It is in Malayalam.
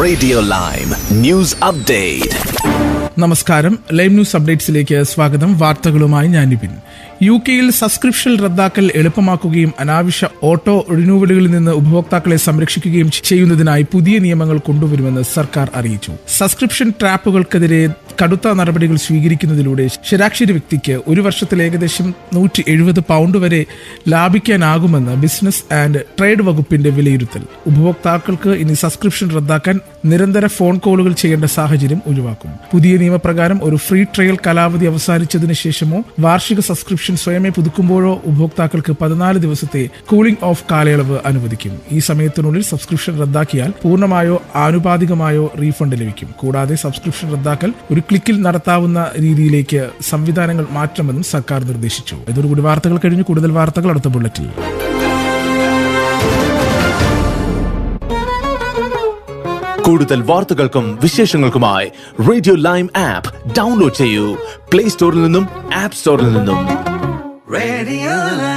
Radio lime news update. നമസ്കാരം, ലൈം ന്യൂസ് അപ്ഡേറ്റ്സിലേക്ക് സ്വാഗതം. വാർത്തകളുമായി ഞാൻ നിപിൻ. UK-യിൽ സബ്സ്ക്രിപ്ഷൻ റദ്ദാക്കൽ എളുപ്പമാക്കുകയും അനാവശ്യ ഓട്ടോ റിന്യൂവലുകളിൽ നിന്ന് ഉപഭോക്താക്കളെ സംരക്ഷിക്കുകയും ചെയ്യുന്നതിനായി പുതിയ നിയമങ്ങൾ കൊണ്ടുവരുമെന്ന് സർക്കാർ അറിയിച്ചു. സബ്സ്ക്രിപ്ഷൻ ട്രാപ്പുകൾക്കെതിരെ കടുത്ത നടപടികൾ സ്വീകരിക്കുന്നതിലൂടെ ശരാശരി വ്യക്തിക്ക് ഒരു വർഷത്തിൽ ഏകദേശം £170 വരെ ലാഭിക്കാനാകുമെന്ന് ബിസിനസ് ആൻഡ് ട്രേഡ് വകുപ്പിന്റെ വിലയിരുത്തൽ. ഉപഭോക്താക്കൾക്ക് ഇനി സബ്സ്ക്രിപ്ഷൻ റദ്ദാക്കാൻ നിരന്തര ഫോൺ കോളുകൾ ചെയ്യേണ്ട സാഹചര്യം ഒഴിവാക്കും. പുതിയ നിയമപ്രകാരം ഒരു ഫ്രീ ട്രയൽ കാലാവധി അവസാനിച്ചതിന് ശേഷമോ വാർഷിക സബ്സ്ക്രിപ്ഷൻ സ്വയമേ പുതുക്കുമ്പോഴോ ഉപഭോക്താക്കൾക്ക് 14 ദിവസത്തെ കൂളിംഗ് ഓഫ് കാലയളവ് അനുവദിക്കും. ഈ സമയത്തിനുള്ളിൽ സബ്സ്ക്രിപ്ഷൻ റദ്ദാക്കിയാൽ പൂർണ്ണമായോ ആനുപാതികമായോ റീഫണ്ട് ലഭിക്കും. കൂടാതെ സബ്സ്ക്രിപ്ഷൻ റദ്ദാക്കൽ ഒരു ക്ലിക്കിൽ നടത്താവുന്ന രീതിയിലേക്ക് സംവിധാനങ്ങൾ മാറ്റണമെന്നും സർക്കാർ നിർദ്ദേശിച്ചു. ഇതോടുകൂടി വാർത്തകൾ കഴിഞ്ഞു. കൂടുതൽ വാർത്തകൾ അടുത്ത ബുള്ളറ്റിൽ. കൂടുതൽ വാർത്തകൾക്കും വിശേഷങ്ങൾക്കുമായി റേഡിയോ ലൈം ആപ്പ് ഡൗൺലോഡ് ചെയ്യൂ. പ്ലേ സ്റ്റോറിൽ നിന്നും ആപ്പ് സ്റ്റോറിൽ നിന്നും. Radio Lime.